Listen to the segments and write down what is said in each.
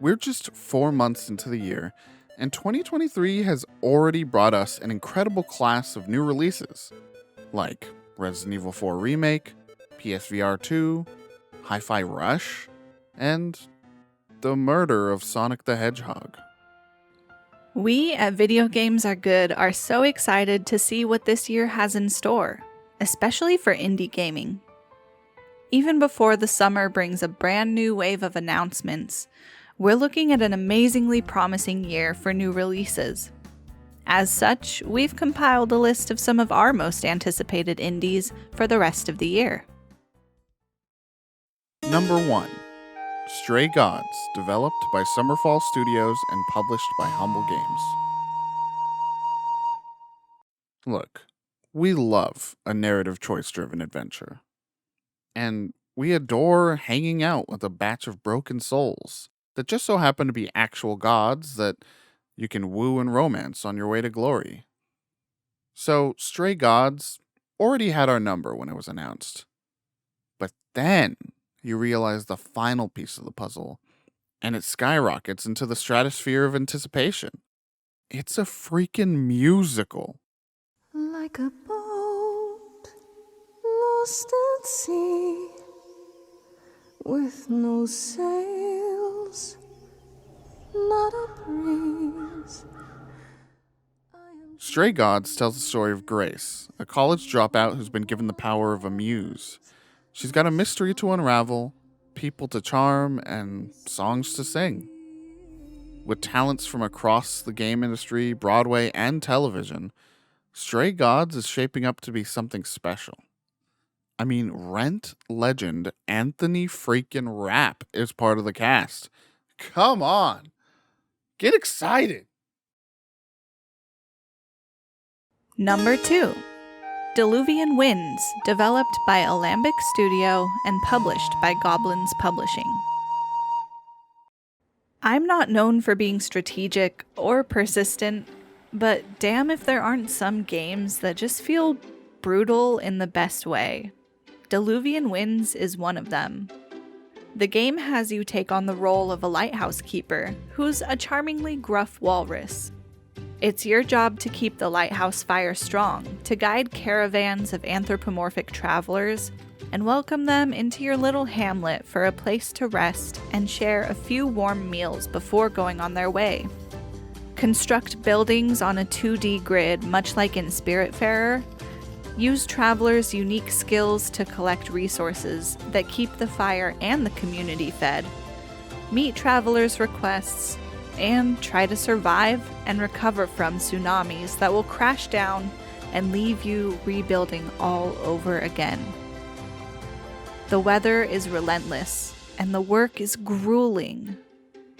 We're just 4 months into the year, and 2023 has already brought us an incredible class of new releases, like Resident Evil 4 Remake, PSVR 2, Hi Fi Rush, and the murder of Sonic the Hedgehog. We at Video Games Are Good are so excited to see what this year has in store, especially for indie gaming. Even before the summer brings a brand new wave of announcements, we're looking at an amazingly promising year for new releases. As such, we've compiled a list of some of our most anticipated indies for the rest of the year. Number 1. Stray Gods, developed by Summerfall Studios and published by Humble Games. Look, we love a narrative choice-driven adventure. And we adore hanging out with a batch of broken souls that just so happen to be actual gods that you can woo and romance on your way to glory. So, Stray Gods already had our number when it was announced. But then you realize the final piece of the puzzle, and it skyrockets into the stratosphere of anticipation. It's a freaking musical. Like a boat lost at sea, with no sails, not a breeze. Stray Gods tells the story of Grace, a college dropout who's been given the power of a muse. She's got a mystery to unravel, people to charm, and songs to sing. With talents from across the game industry, Broadway, and television, Stray Gods is shaping up to be something special. I mean, Rent legend Anthony freaking Rapp is part of the cast. Come on! Get excited! Number 2. Diluvian Winds, developed by Alembic Studio and published by Goblins Publishing. I'm not known for being strategic or persistent, but damn if there aren't some games that just feel brutal in the best way. Diluvian Winds is one of them. The game has you take on the role of a lighthouse keeper, who's a charmingly gruff walrus. It's your job to keep the lighthouse fire strong, to guide caravans of anthropomorphic travelers, and welcome them into your little hamlet for a place to rest and share a few warm meals before going on their way. Construct buildings on a 2D grid, much like in Spiritfarer. Use travelers' unique skills to collect resources that keep the fire and the community fed. Meet travelers' requests, and try to survive and recover from tsunamis that will crash down and leave you rebuilding all over again. The weather is relentless, and the work is grueling.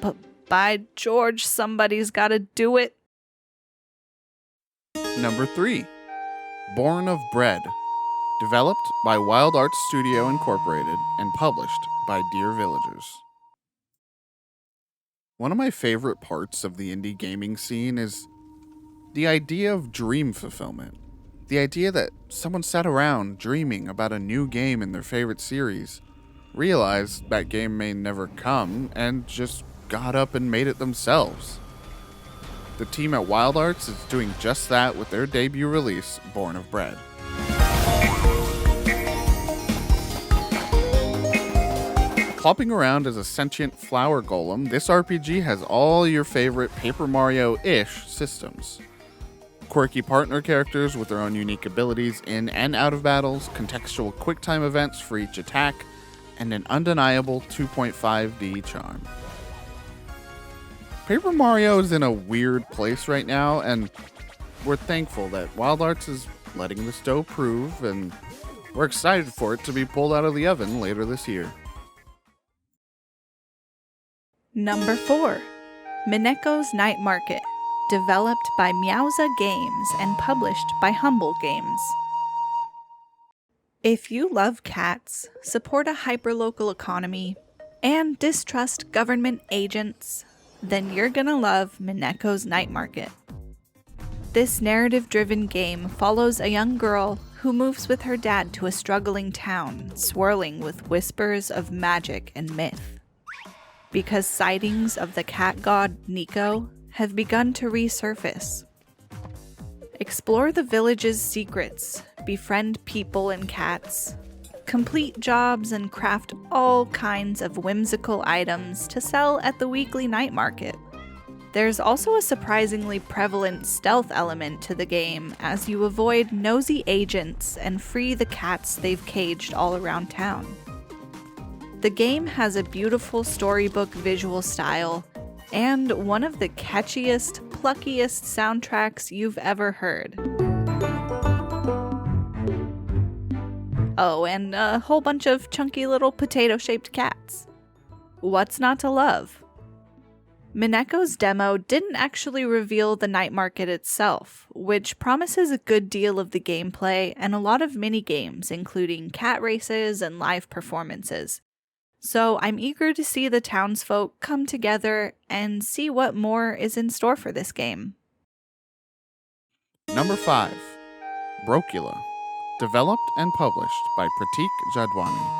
But by George, somebody's gotta do it. Number 3. Born of Bread, developed by Wild Arts Studio Incorporated and published by Dear Villagers. One of my favorite parts of the indie gaming scene is the idea of dream fulfillment. The idea that someone sat around dreaming about a new game in their favorite series, realized that game may never come, and just got up and made it themselves. The team at Wild Arts is doing just that with their debut release, Born of Bread. Plopping around as a sentient flower golem, this RPG has all your favorite Paper Mario-ish systems. Quirky partner characters with their own unique abilities in and out of battles, contextual QuickTime events for each attack, and an undeniable 2.5D charm. Paper Mario is in a weird place right now, and we're thankful that Wild Arts is letting this dough prove, and we're excited for it to be pulled out of the oven later this year. Number 4. Mineko's Night Market, developed by Meowza Games and published by Humble Games. If you love cats, support a hyperlocal economy, and distrust government agents, then you're gonna love Mineko's Night Market. This narrative-driven game follows a young girl who moves with her dad to a struggling town swirling with whispers of magic and myth. because sightings of the cat god Nico have begun to resurface. Explore the village's secrets, befriend people and cats, complete jobs, and craft all kinds of whimsical items to sell at the weekly night market. There's also a surprisingly prevalent stealth element to the game as you avoid nosy agents and free the cats they've caged all around town. The game has a beautiful storybook visual style and one of the catchiest, pluckiest soundtracks you've ever heard. Oh, and a whole bunch of chunky little potato-shaped cats. What's not to love? Mineko's demo didn't actually reveal the night market itself, which promises a good deal of the gameplay and a lot of mini-games, including cat races and live performances. So I'm eager to see the townsfolk come together and see what more is in store for this game. Number 5. Brokula. Developed and published by Pratik Jadwani.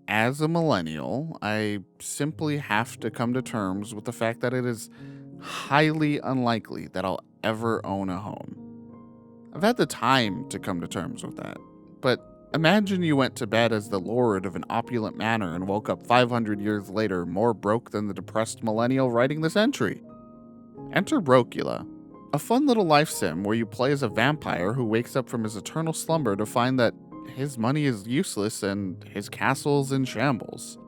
As a millennial, I simply have to come to terms with the fact that it is highly unlikely that I'll ever own a home. I've had the time to come to terms with that, but imagine you went to bed as the lord of an opulent manor and woke up 500 years later more broke than the depressed millennial writing this entry. Enter Brokula, a fun little life sim where you play as a vampire who wakes up from his eternal slumber to find that his money is useless and his castle's in shambles.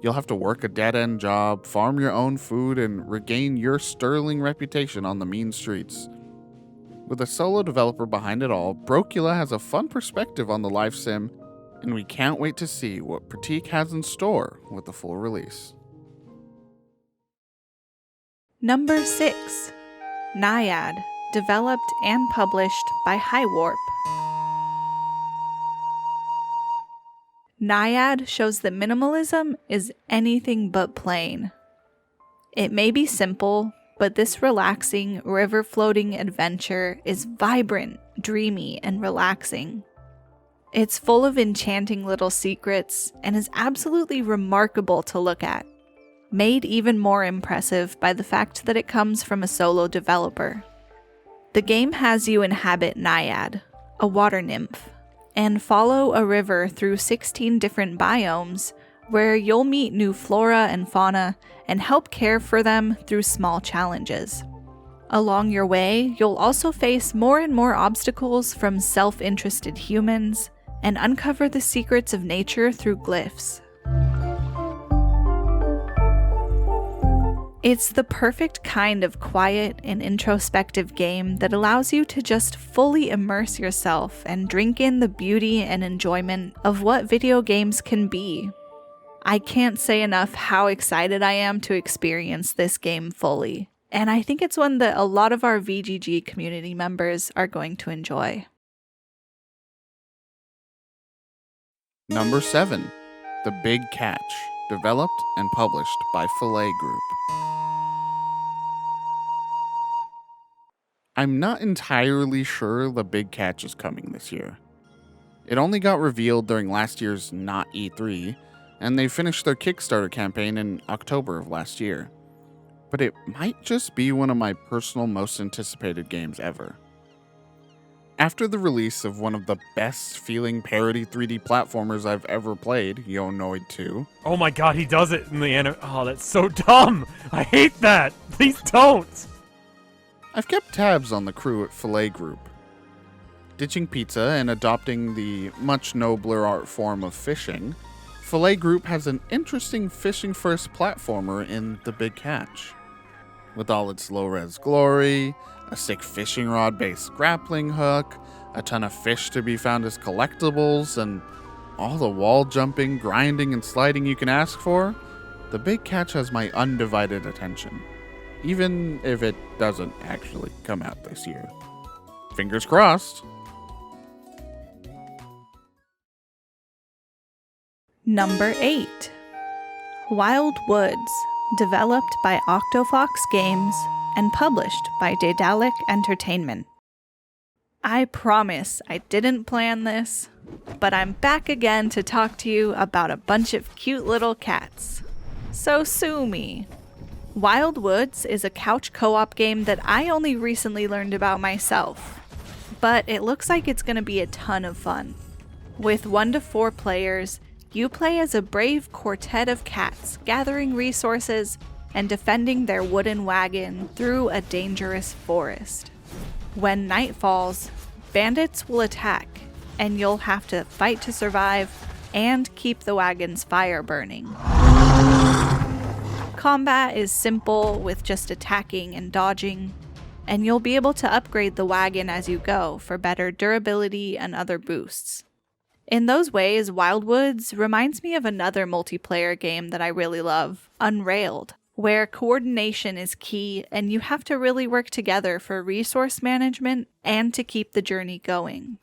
You'll have to work a dead-end job, farm your own food, and regain your sterling reputation on the mean streets. With a solo developer behind it all, Brokula has a fun perspective on the life sim, and we can't wait to see what Pratik has in store with the full release. Number 6. Naiad, developed and published by Highwarp. Naiad shows that minimalism is anything but plain. It may be simple, but this relaxing, river-floating adventure is vibrant, dreamy, and relaxing. It's full of enchanting little secrets and is absolutely remarkable to look at, made even more impressive by the fact that it comes from a solo developer. The game has you inhabit Naiad, a water nymph, and follow a river through 16 different biomes where you'll meet new flora and fauna and help care for them through small challenges. Along your way, you'll also face more and more obstacles from self-interested humans and uncover the secrets of nature through glyphs. It's the perfect kind of quiet and introspective game that allows you to just fully immerse yourself and drink in the beauty and enjoyment of what video games can be. I can't say enough how excited I am to experience this game fully, and I think it's one that a lot of our VGG community members are going to enjoy. Number 7. The Big Catch, developed and published by Filet Group. I'm not entirely sure The Big Catch is coming this year. It only got revealed during last year's Not E3, and they finished their Kickstarter campaign in October of last year. But it might just be one of my personal most anticipated games ever. After the release of one of the best feeling parody 3D platformers I've ever played, Yonoid 2. Oh my god, he does it in the anime. Oh, that's so dumb! I hate that! Please don't! I've kept tabs on the crew at Filet Group. Ditching pizza and adopting the much nobler art form of fishing, Filet Group has an interesting fishing-first platformer in The Big Catch. With all its low-res glory, a sick fishing rod-based grappling hook, a ton of fish to be found as collectibles, and all the wall-jumping, grinding, and sliding you can ask for, The Big Catch has my undivided attention. Even if it doesn't actually come out this year. Fingers crossed. Number 8. Wild Woods, developed by Octofox Games and published by Daedalic Entertainment. I promise I didn't plan this, but I'm back again to talk to you about a bunch of cute little cats. So sue me. Wild Woods is a couch co-op game that I only recently learned about myself, but it looks like it's going to be a ton of fun. With 1 to 4 players, you play as a brave quartet of cats gathering resources and defending their wooden wagon through a dangerous forest. When night falls, bandits will attack, and you'll have to fight to survive and keep the wagon's fire burning. Combat is simple with just attacking and dodging, and you'll be able to upgrade the wagon as you go for better durability and other boosts. In those ways, Wild Woods reminds me of another multiplayer game that I really love, Unrailed, where coordination is key and you have to really work together for resource management and to keep the journey going.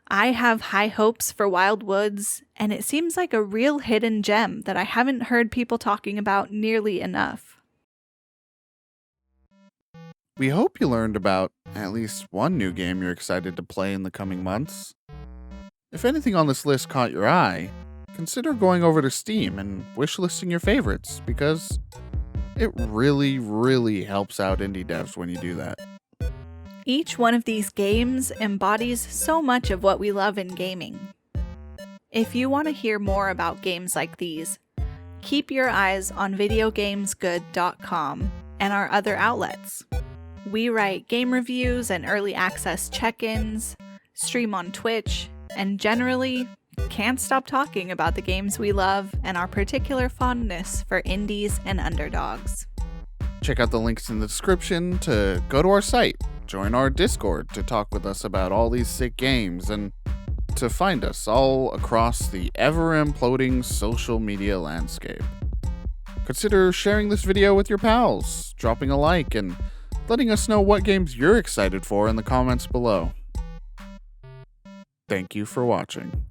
I have high hopes for Wild Woods, and it seems like a real hidden gem that I haven't heard people talking about nearly enough. We hope you learned about at least one new game you're excited to play in the coming months. If anything on this list caught your eye, consider going over to Steam and wishlisting your favorites, because it really helps out indie devs when you do that. Each one of these games embodies so much of what we love in gaming. If you want to hear more about games like these, keep your eyes on videogamesgood.com and our other outlets. We write game reviews and early access check-ins, stream on Twitch, and generally can't stop talking about the games we love and our particular fondness for indies and underdogs. Check out the links in the description to go to our site, join our Discord to talk with us about all these sick games, and to find us all across the ever-imploding social media landscape. Consider sharing this video with your pals, dropping a like, and letting us know what games you're excited for in the comments below. Thank you for watching.